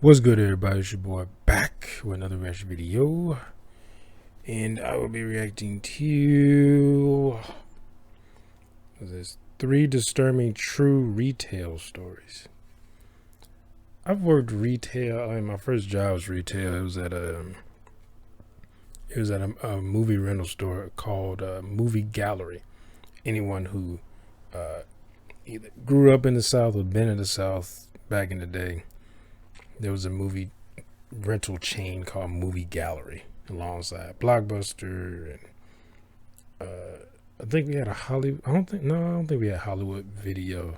What's good, everybody? It's your boy back with another reaction video, and I will be reacting to this 3 disturbing true retail stories. I've worked retail. My first job was retail. It was at a movie rental store called Movie Gallery. Anyone who either grew up in the South or been in the South back in the day, there was a movie rental chain called Movie Gallery alongside Blockbuster, and I think we had a Hollywood. I don't think we had Hollywood Video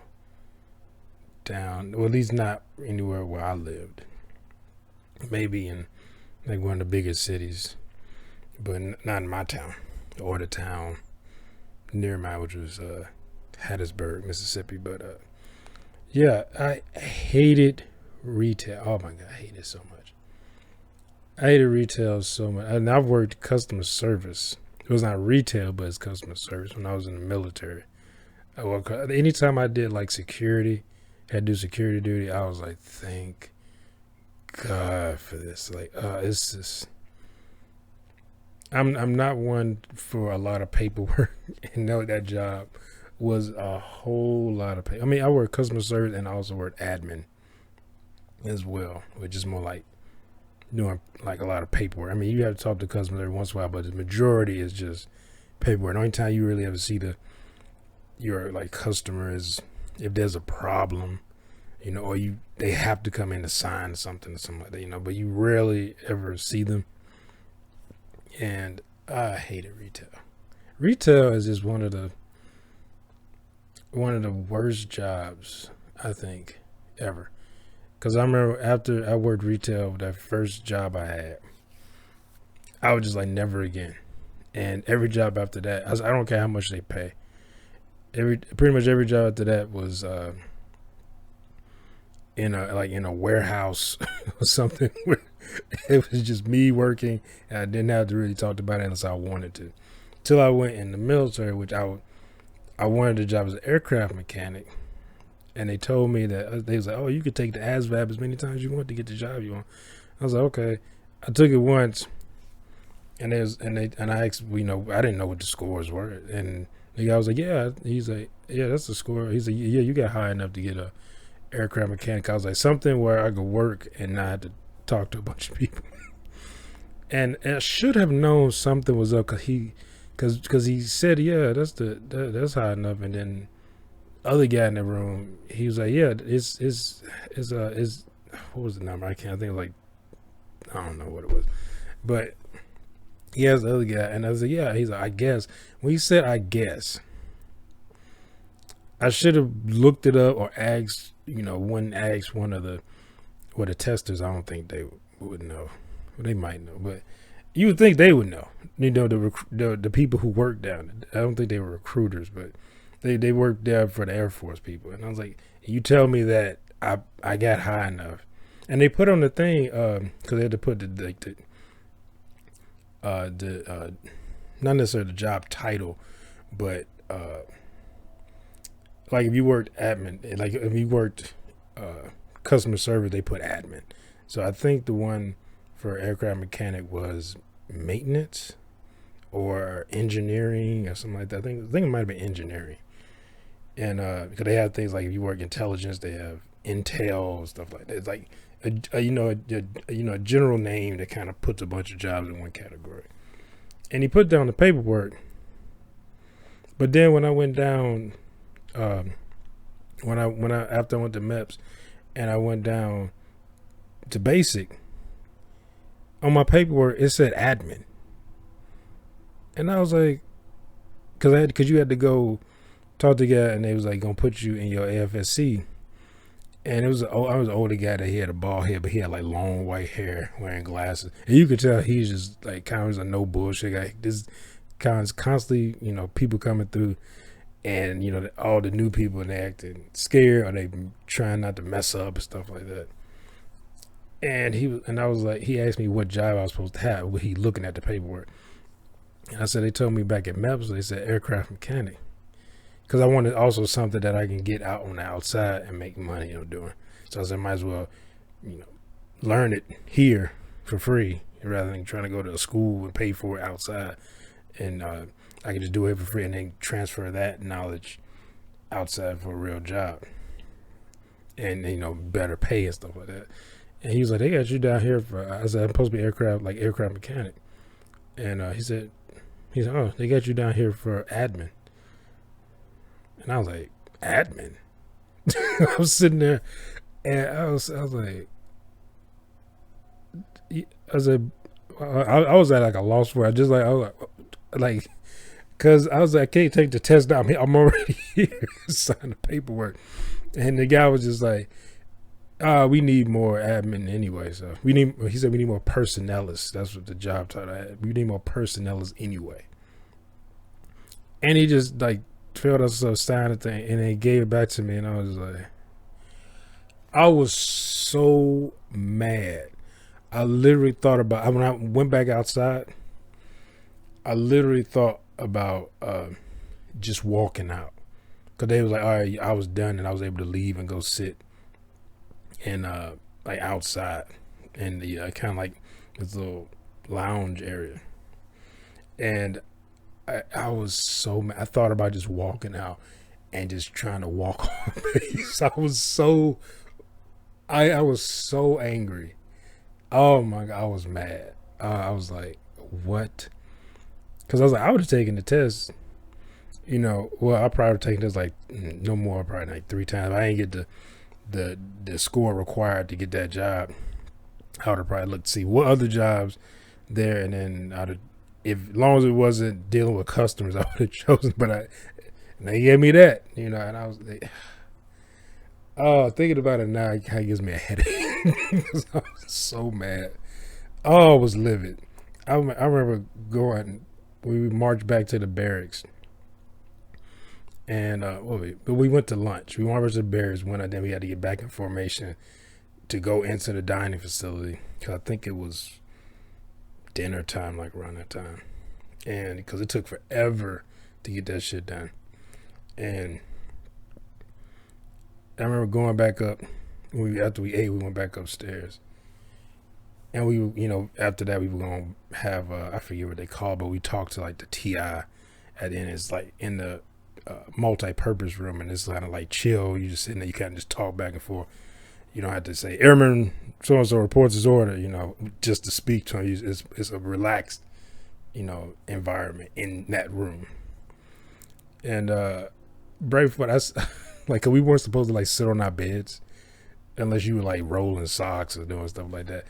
down, or at least not anywhere where I lived. Maybe in like one of the biggest cities, but not in my town or the town near mine, which was Hattiesburg, Mississippi. But yeah, I hated retail. Oh my god, I hate it so much. I hated retail so much. And I've worked customer service. It was not retail, but it's customer service when I was in the military. Anytime I did like security, had to do security duty, I was like, thank God for this. Like, it's just, I'm not one for a lot of paperwork, and know that job was a whole lot of I mean, I worked customer service and I also worked admin as well, which is more like doing like a lot of paperwork. I mean, you have to talk to customers every once in a while, but the majority is just paperwork. The only time you really ever see your like customer is if there's a problem, or they have to come in to sign something or something like that, but you rarely ever see them. And I hated retail. Retail is just one of the worst jobs I think ever. Because I remember after I worked retail, that first job I had, I was just like, never again. And every job after that, I don't care how much they pay. Pretty much every job after that was in a warehouse or something. It was just me working, and I didn't have to really talk about it unless I wanted to. Till I went in the military, which I wanted a job as an aircraft mechanic. And they told me that they was like, oh, you could take the ASVAB as many times as you want to get the job you want. I was like, okay. I took it once, and I asked, I didn't know what the scores were, and the guy was like, yeah. He's like, yeah, that's the score. He's like, yeah, you got high enough to get a aircraft mechanic. I was like, something where I could work and not have to talk to a bunch of people. And I should have known something was up, because he said, yeah, that's high enough, and then other guy in the room, he was like, yeah, it's what was the number? I can't think, like, I don't know what it was, but he has the other guy, and I was like, yeah. He's like, I guess. When he said I guess, I should have looked it up or asked, one of the testers. I don't think they would know. Well, they might know, but you would think they would know. The people who work down. I don't think they were recruiters, but they worked there for the Air Force people. And I was like, you tell me that I got high enough. And they put on the thing, because they had to put not necessarily the job title, but like if you worked admin, like if you worked customer service, they put admin. So I think the one for aircraft mechanic was maintenance or engineering or something like that. I think it might have been engineering. And because they have things like if you work intelligence, they have intel, stuff like that. It's like a general name that kind of puts a bunch of jobs in one category. And he put down the paperwork, but then when I went down, after I went to MEPS, and I went down to basic, on my paperwork it said admin, and I was like, because you had to go talk to the guy, and they was like gonna put you in your AFSC, and I was an older guy that he had a bald head, but he had like long white hair, wearing glasses, and you could tell he's just like kind of a no bullshit guy. This kind of constantly, people coming through, and all the new people, and they acting scared or they trying not to mess up and stuff like that. And I was like, he asked me what job I was supposed to have. With he looking at the paperwork, and I said they told me back at MEPS they said aircraft mechanic. Because I wanted also something that I can get out on the outside and make money, doing. So I said, might as well, learn it here for free rather than trying to go to a school and pay for it outside. And I could just do it for free and then transfer that knowledge outside for a real job and better pay and stuff like that. And he was like, they got you down here for, I said, I'm supposed to be aircraft mechanic. And he said, oh, they got you down here for admin. And I was like, admin? I was sitting there and I was like, I was at like a loss for it. Just like, I was like, cause I was like, I can't take the test now. I'm already here, sign the paperwork. And the guy was just like, we need more admin anyway. So he said we need more personnelists. That's what the job title had. We need more personnelists anyway. And he just like filled us a sign the thing and then gave it back to me. And I was like, I was so mad. I literally thought about, when I went back outside, I literally thought about just walking out. Because they was like, all right, I was done and I was able to leave and go sit in like outside in the kind of like this little lounge area. And I was so mad. I thought about just walking out and just trying to walk on base. I was so angry. Oh my God, I was mad. I was like, what? Because I was like, I would have taken the test. Well, I probably taken this like no more, probably like 3 times. I didn't get the score required to get that job. I would have probably looked to see what other jobs there, and then as long as it wasn't dealing with customers, I would have chosen. But they gave me that, and I was like, oh, thinking about it now, it kind of gives me a headache. Because I was so mad. Oh, I was livid. I remember going. We marched back to the barracks. And we went to lunch. We marched to the barracks. Then we had to get back in formation to go into the dining facility. Because I think it was dinner time, like around that time. And because it took forever to get that shit done. And I remember going back up. After we ate, we went back upstairs. And we, after that, we were going to have, I forget what they call, but we talked to like the TI at the end. It's like in the multi-purpose room, and it's kind of like chill. You just sitting there, you kind of just talk back and forth. You don't have to say, Airman so-and-so reports his order, just to speak to him. It's a relaxed, environment in that room. And right before that's like, we weren't supposed to like sit on our beds unless you were like rolling socks or doing stuff like that.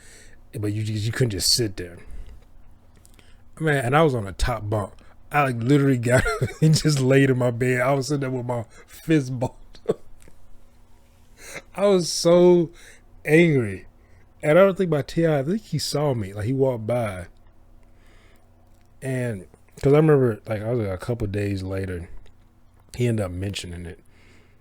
But you couldn't just sit there. Man, and I was on the top bunk. I like literally got and just laid in my bed. I was sitting there with my fist balled up. I was so angry. And I don't think my T.I., I think he saw me. Like, he walked by. And, because I remember, like, I was like a couple days later, he ended up mentioning it.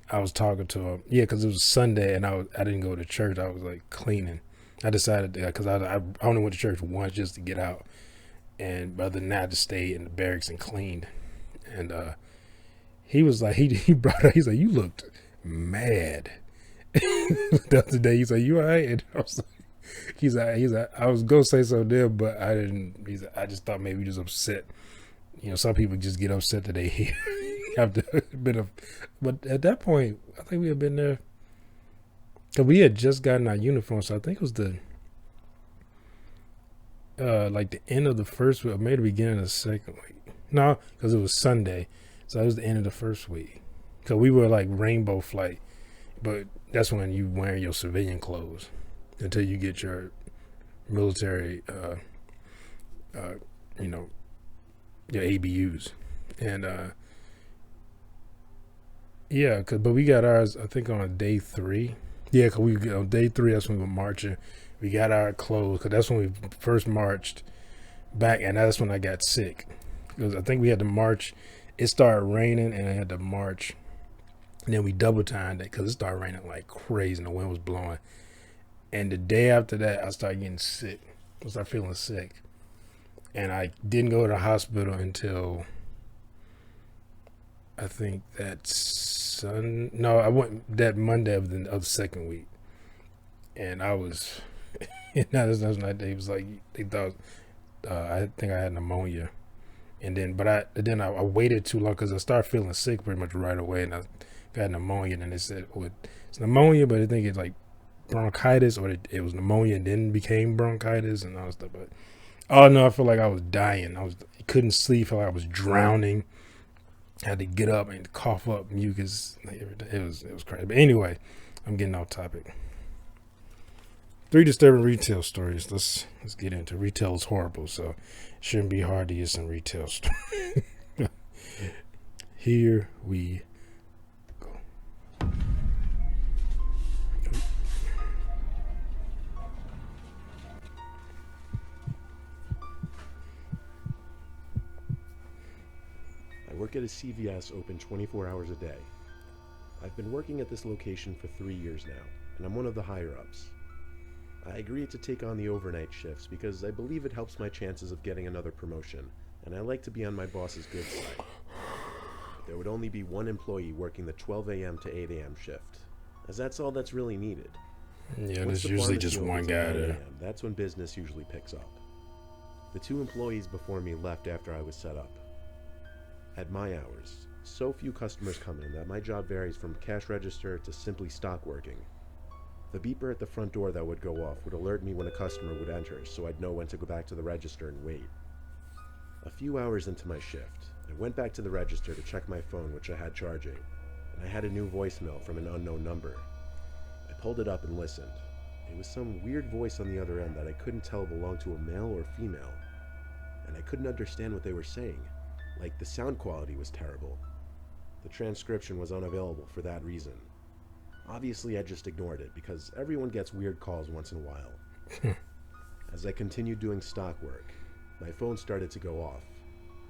I was talking to him. Yeah, because it was Sunday, and I didn't go to church. I was, like, cleaning. I decided, because I only went to church once just to get out. And other than that, I just stayed in the barracks and cleaned. And he was like, he brought up, he's like, you looked mad. The other day, he's like, you all right? And I was like, he's like, I was going to say something there, but I didn't. He's like, I just thought maybe he was upset. Some people just get upset that they hear after a bit of, but at that point, I think we had been there. Because we had just gotten our uniform, so I think it was like the end of the first week, or maybe the beginning of the second week. No, because it was Sunday, so it was the end of the first week. Because we were like rainbow flight, but that's when you wear your civilian clothes until you get your military, your ABUs, and yeah. But we got ours, I think, on day 3. Yeah, because on day 3, that's when we were marching. We got our clothes, because that's when we first marched back, and that's when I got sick. Because I think we had to march. It started raining, and I had to march. And then we double timed it, because it started raining like crazy, and the wind was blowing. And the day after that, I started getting sick. I started feeling sick. And I didn't go to the hospital until, I think I went that Monday of the second week. And I was That's not. They was like they thought I think I had pneumonia, and then I waited too long because I started feeling sick pretty much right away, and I got pneumonia. And then they said, "Oh, it's pneumonia," but I think it's like bronchitis, or it was pneumonia and then became bronchitis and all that stuff. But oh no, I feel like I was dying. I couldn't sleep. I felt like I was drowning. I had to get up and cough up mucus. Like everything. It was crazy. But anyway, I'm getting off topic. 3 disturbing retail stories. Let's get into retail is horrible, so it shouldn't be hard to get some retail stories. Here we go. I work at a CVS open 24 hours a day. I've been working at this location for 3 years now, and I'm one of the higher-ups. I agreed to take on the overnight shifts because I believe it helps my chances of getting another promotion, and I like to be on my boss's good side. But there would only be one employee working the 12 a.m. to 8 a.m. shift, as that's all that's really needed. Yeah, Once there's the usually pharmacy just one opens guy at 9 there. a.m., that's when business usually picks up. The 2 employees before me left after I was set up. At my hours, so few customers come in that my job varies from cash register to simply stock working. The beeper at the front door that would go off would alert me when a customer would enter, so I'd know when to go back to the register and wait. A few hours into my shift, I went back to the register to check my phone, which I had charging, and I had a new voicemail from an unknown number. I pulled it up and listened. It was some weird voice on the other end that I couldn't tell belonged to a male or female, and I couldn't understand what they were saying. Like, the sound quality was terrible. The transcription was unavailable for that reason. Obviously, I just ignored it, because everyone gets weird calls once in a while. As I continued doing stock work, my phone started to go off.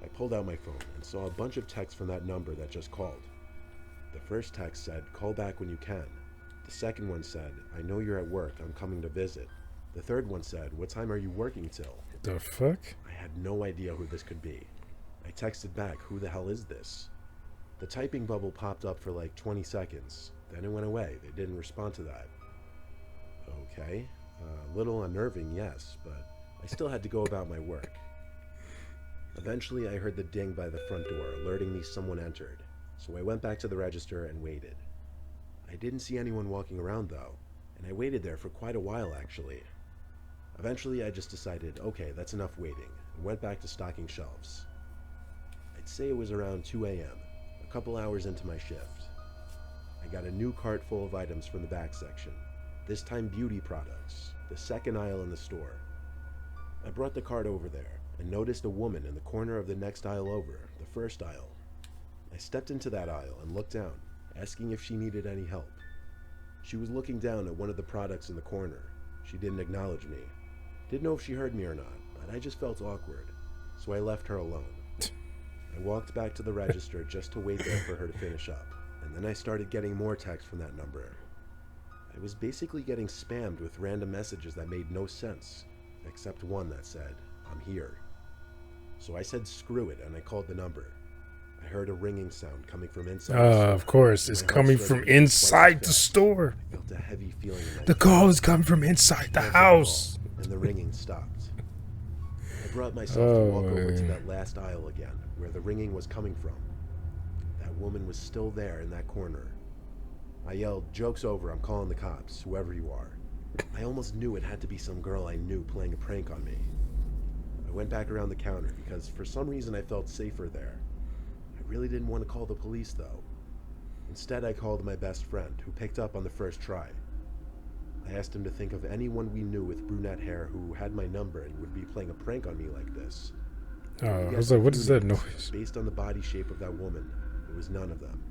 I pulled out my phone and saw a bunch of texts from that number that just called. The first text said, "Call back when you can." The second one said, "I know you're at work, I'm coming to visit." The third one said, "What time are you working till?" The fuck? I had no idea who this could be. I texted back, "Who the hell is this?" The typing bubble popped up for like 20 seconds. Then it went away. They didn't respond to that. Okay. A little unnerving, yes, but I still had to go about my work. Eventually, I heard the ding by the front door, alerting me someone entered. So I went back to the register and waited. I didn't see anyone walking around, though, and I waited there for quite a while, actually. Eventually, I just decided, okay, that's enough waiting, and went back to stocking shelves. I'd say it was around 2 a.m., a couple hours into my shift. I got a new cart full of items from the back section, this time beauty products, the second aisle in the store. I brought the cart over there and noticed a woman in the corner of the next aisle over, the first aisle. I stepped into that aisle and looked down, asking if she needed any help. She was looking down at one of the products in the corner. She didn't acknowledge me. Didn't know if she heard me or not, but I just felt awkward, so I left her alone. I walked back to the register just to wait there for her to finish up, and then I started getting more texts from that number. I was basically getting spammed with random messages that made no sense, except one that said, "I'm here." So I said screw it, and I called the number. I heard a ringing sound coming from inside the store. Of course, it's coming from inside the store. I felt a heavy feeling in my The call is coming from inside the house. and the ringing stopped. I brought myself to walk over to that last aisle again, where the ringing was coming from. That woman was still there in that corner. I yelled, "Joke's over, I'm calling the cops, whoever you are." I almost knew it had to be some girl I knew playing a prank on me. I went back around the counter because for some reason I felt safer there. I really didn't want to call the police though. Instead, I called my best friend, who picked up on the first try. I asked him to think of anyone we knew with brunette hair who had my number and would be playing a prank on me like this. I was like, what is that noise? Based on the body shape of that woman, it was none of them.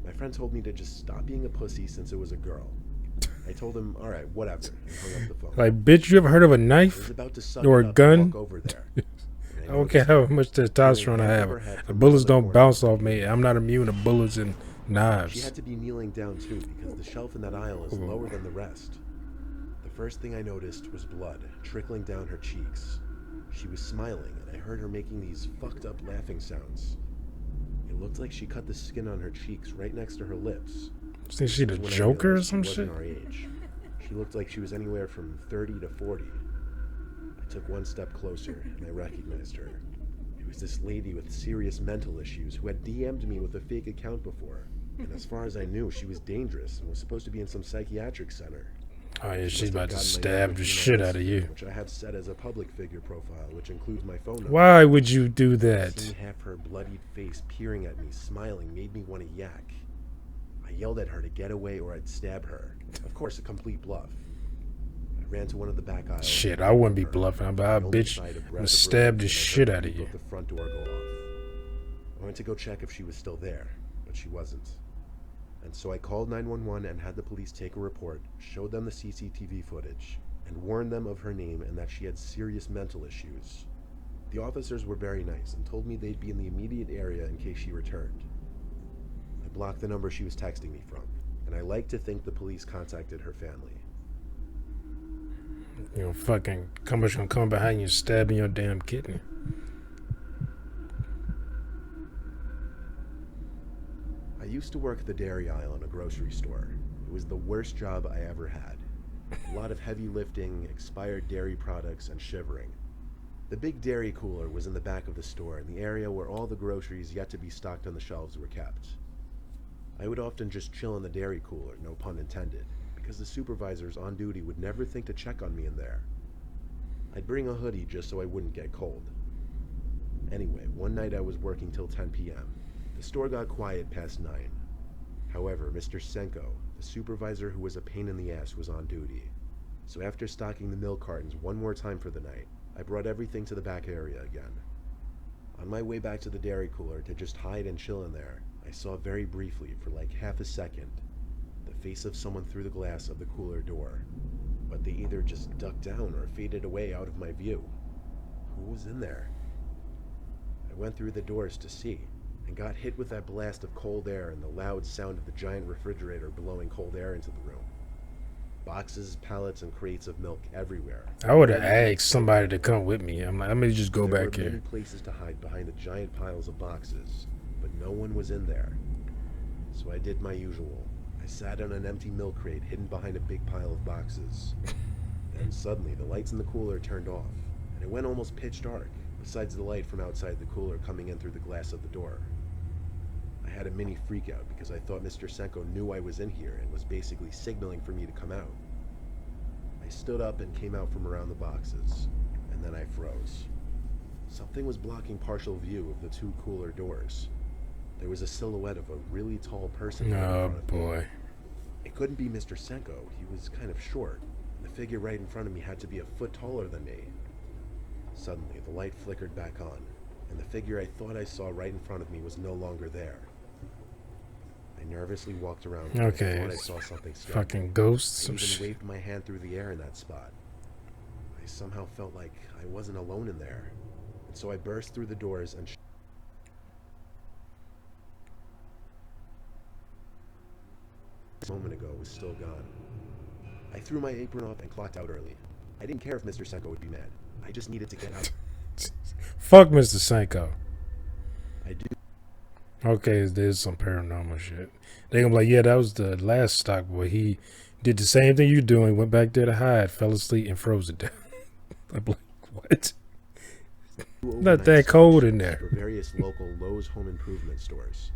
My friend told me to just stop being a pussy since it was a girl. I told him, alright, whatever, and hung up the phone. Like, bitch, you ever heard of a I was knife about to suck or it a up gun? and walk over there. I don't care how much testosterone I have. The bullets don't bounce off me. I'm not immune to bullets and She knives. had to be kneeling down too because the shelf in that aisle is lower than the rest. The first thing I noticed was blood trickling down her cheeks. She was smiling and I heard her making these fucked up laughing sounds. It looked like she cut the skin on her cheeks right next to her lips. Think she the When I Joker or realized some she shit? wasn't our age. She She looked like she was anywhere from 30 to 40. I took one step closer, and I recognized her. It was this lady with serious mental issues who had DM'd me with a fake account before. And as far as I knew, she was dangerous and was supposed to be in some psychiatric center. Oh yeah, she's Must have about to gotten my stab number the through my shit out of Instagram, you. which I have set as a public figure profile, which includes my phone number. Why would you do that? Seeing half her bloodied face peering at me, smiling, made me want to yak. I yelled at her to get away or I'd stab her. Of course, a complete bluff. I ran to one of the back aisles. Shit, I wouldn't be bluffing, but I bitch, I'm gonna stab the shit out of you. The front door go off. I went to go check if she was still there, but she wasn't. And so I called 911 and had the police take a report, showed them the CCTV footage, and warned them of her name and that she had serious mental issues. The officers were very nice and told me they'd be in the immediate area in case she returned. I blocked the number she was texting me from, and I like to think the police contacted her family. You know, fucking somebody's gonna come behind you and stab in your damn kidney. I used to work at the dairy aisle in a grocery store. It was the worst job I ever had. A lot of heavy lifting, expired dairy products, and shivering. The big dairy cooler was in the back of the store, in the area where all the groceries yet to be stocked on the shelves were kept. I would often just chill in the dairy cooler, no pun intended, because the supervisors on duty would never think to check on me in there. I'd bring a hoodie just so I wouldn't get cold. Anyway, one night I was working till 10 p.m. The store got quiet past 9. However, Mr. Senko, the supervisor who was a pain in the ass, was on duty. So after stocking the milk cartons one more time for the night, I brought everything to the back area again. On my way back to the dairy cooler to just hide and chill in there, I saw very briefly, for like half a second, the face of someone through the glass of the cooler door. But they either just ducked down or faded away out of my view. Who was in there? I went through the doors to see, and got hit with that blast of cold air and the loud sound of the giant refrigerator blowing cold air into the room. Boxes, pallets, and crates of milk everywhere. I would have asked somebody to come with me. I'm like, I'm gonna just go There back were many here. places to hide behind the giant piles of boxes, but no one was in there. So I did my usual. I sat on an empty milk crate hidden behind a big pile of boxes. Then suddenly the lights in the cooler turned off, and it went almost pitch dark, besides the light from outside the cooler coming in through the glass of the door. I had a mini freak out because I thought Mr. Senko knew I was in here and was basically signaling for me to come out. I stood up and came out from around the boxes, and then I froze. Something was blocking partial view of the two cooler doors. There was a silhouette of a really tall person right in Oh front of me. boy. It couldn't be Mr. Senko. He was kind of short. The figure right in front of me had to be a foot taller than me. Suddenly, the light flickered back on, and the figure I thought I saw right in front of me was no longer there. I nervously walked around and Okay, I thought I it's saw something scary. Fucking ghosts. I Some even shit. waved my hand through the air in that spot. I somehow felt like I wasn't alone in there, and so I burst through the doors and a moment ago was still gone. I threw my apron off and clocked out early. I didn't care if Mr. Senko would be mad. I just needed to get out. Fuck Mr. Senko. I do. Okay, there's some paranormal shit. They gonna be like, yeah, that was the last stock boy. He did the same thing you doing. Went back there to hide, fell asleep, and froze it down. I'm like, what? Not that cold in there. For various local Lowe's home improvement stores.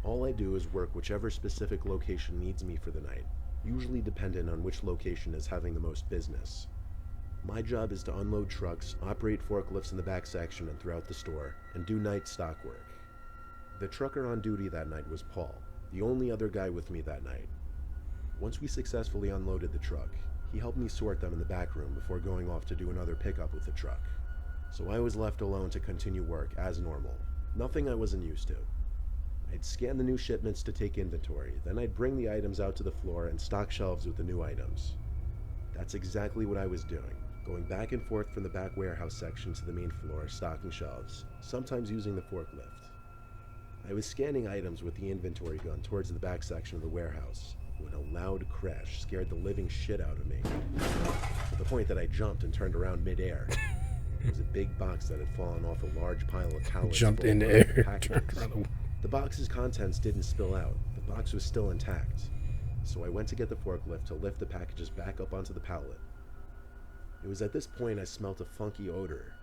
All I do is work whichever specific location needs me for the night, usually dependent on which location is having the most business. My job is to unload trucks, operate forklifts in the back section and throughout the store, and do night stock work. The trucker on duty that night was Paul, the only other guy with me that night. Once we successfully unloaded the truck, he helped me sort them in the back room before going off to do another pickup with the truck. So I was left alone to continue work as normal, nothing I wasn't used to. I'd scan the new shipments to take inventory, then I'd bring the items out to the floor and stock shelves with the new items. That's exactly what I was doing, going back and forth from the back warehouse section to the main floor, stocking shelves, sometimes using the forklift. I was scanning items with the inventory gun towards the back section of the warehouse when a loud crash scared the living shit out of me, to the point that I jumped and turned around midair. It was a big box that had fallen off a large pile of pallets. Jumped full in of the packages. air. The box's contents didn't spill out. The box was still intact. so I went to get the forklift to lift the packages back up onto the pallet. It was at this point I smelt a funky odor,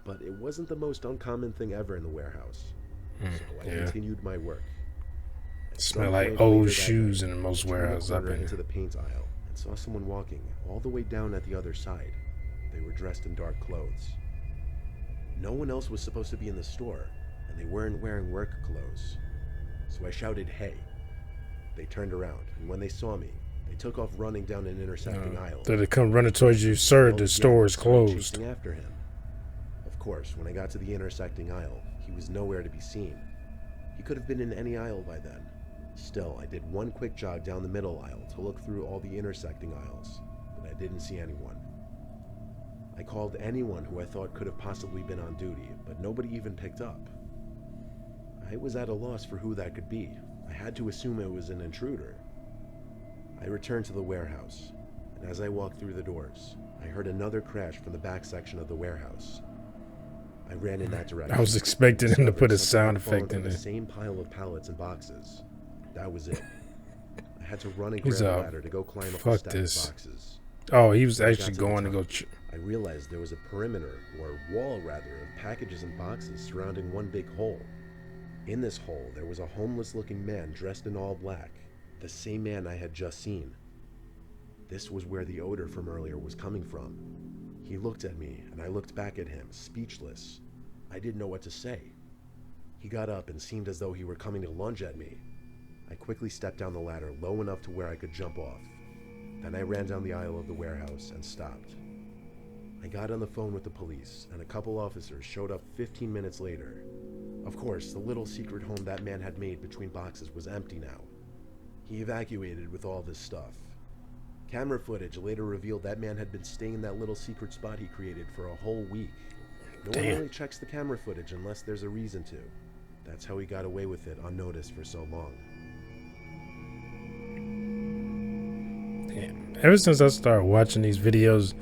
but it wasn't the most uncommon thing ever in the warehouse. So I continued my work. Smell like old shoes in most warehouses up in into the paint aisle and saw someone walking all the way down at the other side. They were dressed in dark clothes. No one else was supposed to be in the store, and they weren't wearing work clothes. So I shouted, "Hey." They turned around, and when they saw me, they took off running down an intersecting aisle. So they come running towards you, "Sir, the store is closed." Chasing after him. Of course, when I got to the intersecting aisle, he was nowhere to be seen. He could have been in any aisle by then. Still, I did one quick jog down the middle aisle to look through all the intersecting aisles, but I didn't see anyone. I called anyone who I thought could have possibly been on duty, but nobody even picked up. I was at a loss for who that could be. I had to assume it was an intruder. I returned to the warehouse, and as I walked through the doors, I heard another crash from the back section of the warehouse. I ran in that direction. I was expecting him to put a sound effect in the there. same pile of pallets and boxes. That was it. I had to run and grab a ladder to go climb up the stack of boxes. Oh, he was actually going to go. I realized there was a perimeter, or wall rather, of packages and boxes surrounding one big hole. In this hole, there was a homeless-looking man dressed in all black, the same man I had just seen. This was where the odor from earlier was coming from. He looked at me, and I looked back at him, speechless. I didn't know what to say. He got up and seemed as though he were coming to lunge at me. I quickly stepped down the ladder low enough to where I could jump off. Then I ran down the aisle of the warehouse and stopped. I got on the phone with the police, and a couple officers showed up 15 minutes later. Of course, the little secret home that man had made between boxes was empty now. He evacuated with all this stuff. Camera footage later revealed that man had been staying in that little secret spot he created for a whole week. No one really checks the camera footage unless there's a reason to. That's how he got away with it unnoticed for so long. Damn. Ever since I started watching these videos,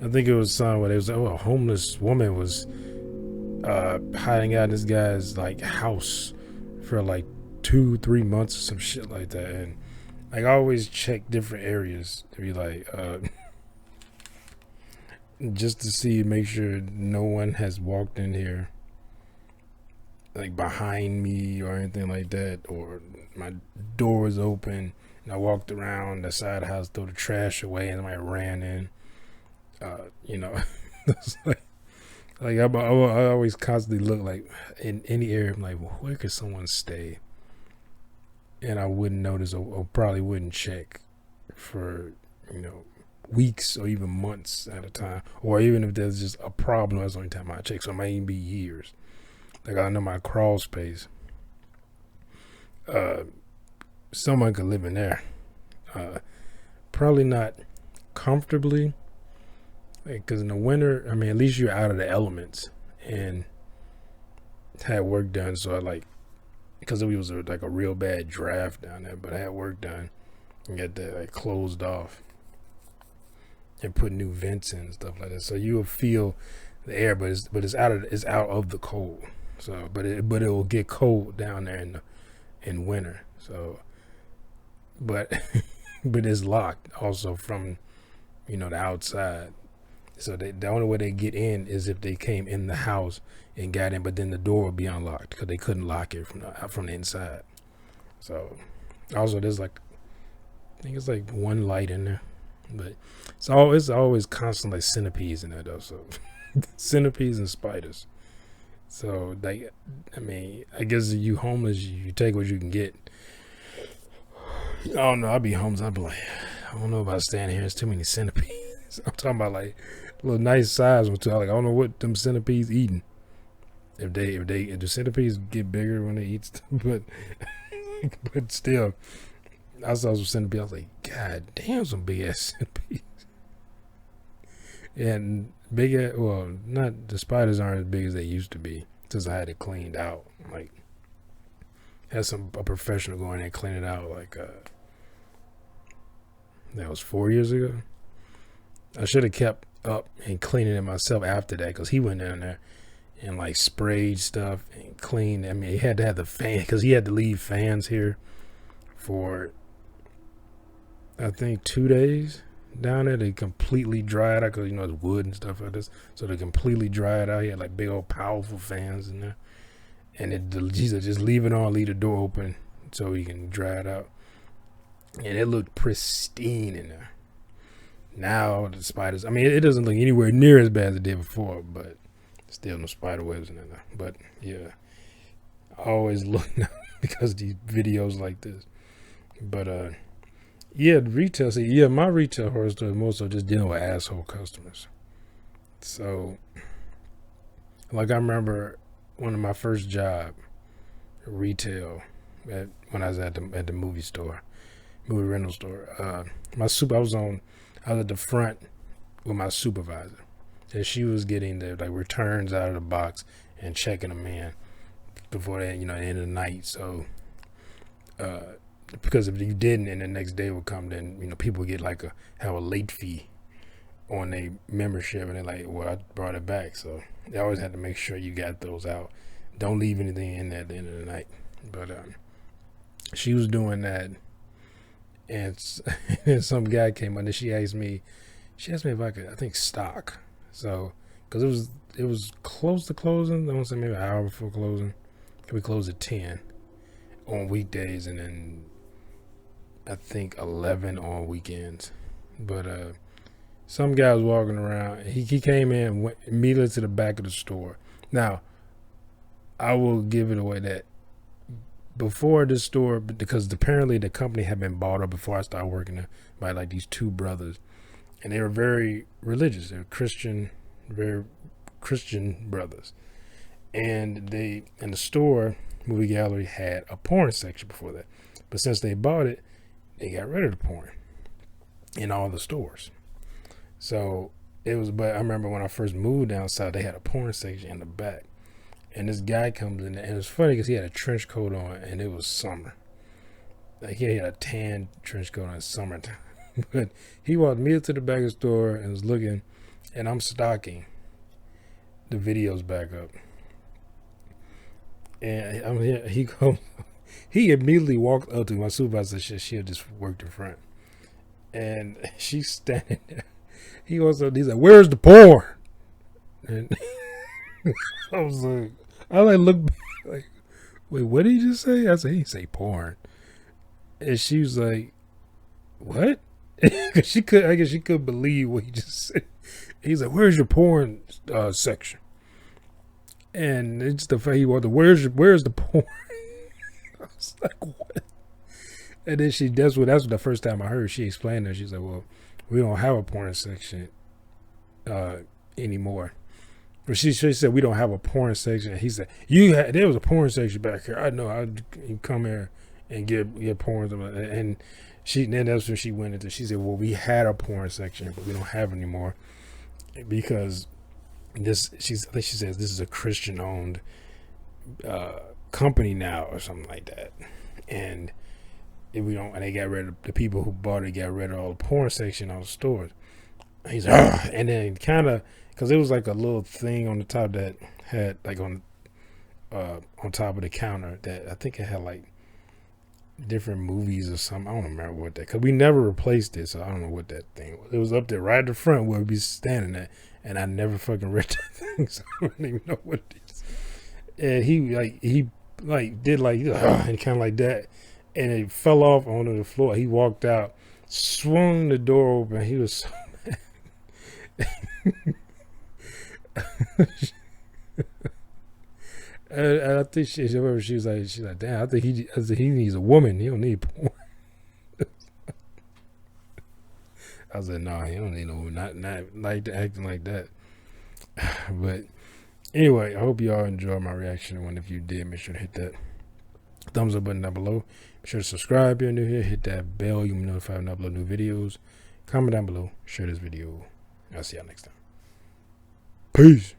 I think it was something where it was a homeless woman was hiding out in this guy's like house for like 2-3 months or some shit like that, and like I always check different areas to be like just to see, make sure no one has walked in here like behind me or anything like that, or my door was open and I walked around the side of the house, threw the trash away, and somebody ran in. It's like I always constantly look like in any area. I'm like, well, where could someone stay? And I wouldn't notice or probably wouldn't check for weeks or even months at a time. Or even if there's just a problem, that's the only time I check. So it might even be years. Like I know my crawl space. Someone could live in there. Probably not comfortably. Because in the winter, I mean, at least you're out of the elements and had work done. So I because it was like a real bad draft down there, but I had work done and got that like closed off and put new vents in and stuff like that. So you will feel the air, but it's out of the cold. So, but it will get cold down there in winter. So, but it's locked also from the outside. So the only way they get in is if they came in the house and got in, but then the door would be unlocked because they couldn't lock it from the inside. So also there's I think it's like one light in there, but it's always constantly centipedes in there though. So centipedes and spiders. So I guess if you homeless, you take what you can get. I don't know. I'd be homeless. I'd be like, I don't know about staying here. There's too many centipedes. I'm talking about like a little nice size one too. Like I don't know what them centipedes eating. If the centipedes get bigger when they eat stuff, but still, I saw some centipedes. I was like, God damn, some big ass centipedes. And not the spiders aren't as big as they used to be since I had it cleaned out. Like had a professional go in there and clean it out. Like that was 4 years ago. I should have kept up and cleaning it myself after that, because he went down there and like sprayed stuff and cleaned. I mean, he had to have the fan because he had to leave fans here for I think 2 days down there. They completely dried out because it's wood and stuff like this. So they completely dried out. He had like big old powerful fans in there, and he said just leave it on, leave the door open so he can dry it out. And it looked pristine in there. Now the spiders. I mean, it doesn't look anywhere near as bad as it did before, but still no spider webs in there. But yeah, I always look now because of these videos like this. But yeah, retail. See, yeah, my retail horror story is more so just dealing with asshole customers. So, like, I remember one of my first job, retail, when I was at the movie rental store. I was at the front with my supervisor, and she was getting the like returns out of the box and checking them in before the end of the night. So, because if you didn't, and the next day would come, then people would get have a late fee on their membership, and they're like, well, I brought it back. So they always had to make sure you got those out. Don't leave anything in there at the end of the night. But she was doing that, and some guy came up and she asked me if I could, I think, stock. So because it was close to closing. I want to say maybe an hour before closing. We closed at 10 on weekdays, and then I think 11 on weekends. But some guy was walking around. He came in and went immediately to the back of the store. Now, I will give it away that before this store, because apparently the company had been bought up before I started working there by like these two brothers, and they were very religious. They were Christian, very Christian brothers, and the store movie gallery had a porn section before that, but since they bought it, they got rid of the porn in all the stores. So it was, but I remember when I first moved down south, they had a porn section in the back. And this guy comes in there, and it's funny because he had a trench coat on, and it was summer. Like, he had a tan trench coat on in summertime. But he walked me to the back of the store and was looking, and I'm stocking the videos back up. And he immediately walked up to my supervisor and said she had just worked in front. And she's standing there. He's like, where's the porn? And I was like, look back, like, wait, what did he just say? I said, he didn't say porn. And she was like, what? Because I guess she couldn't believe what he just said. He's like, where's your porn section? And it's the fact he wanted, where's the porn? I was like, what? And then that's the first time I heard she explained that. She's like, well, we don't have a porn section anymore. But she said, we don't have a porn section. He said, there was a porn section back here. I know. I'd come here and get porn. And then that's when she went into, she said, well, we had a porn section, but we don't have it anymore. Because I think she says this is a Christian owned company now or something like that. And they got rid of the people who bought it, got rid of all the porn section on the stores. He's like, and then kind of, because it was like a little thing on the top that had like on top of the counter that I think it had like different movies or something. I don't remember what that, because we never replaced it, so I don't know what that thing was. It was up there right at the front where we'd be standing at, and I never fucking read that thing, so I don't even know what it is. And he did like and kind of like that, and it fell off onto the floor. He walked out, swung the door open. He was so and I think she was like, damn, I think he needs a woman. He don't need porn. I said, no, he don't need no woman. Not like acting like that. But anyway, I hope y'all enjoyed my reaction to one. If you did, make sure to hit that thumbs up button down below. Be sure to subscribe if you're new here. Hit that bell. You'll be notified when I upload new videos. Comment down below. Share this video. I'll see y'all next time. Peace.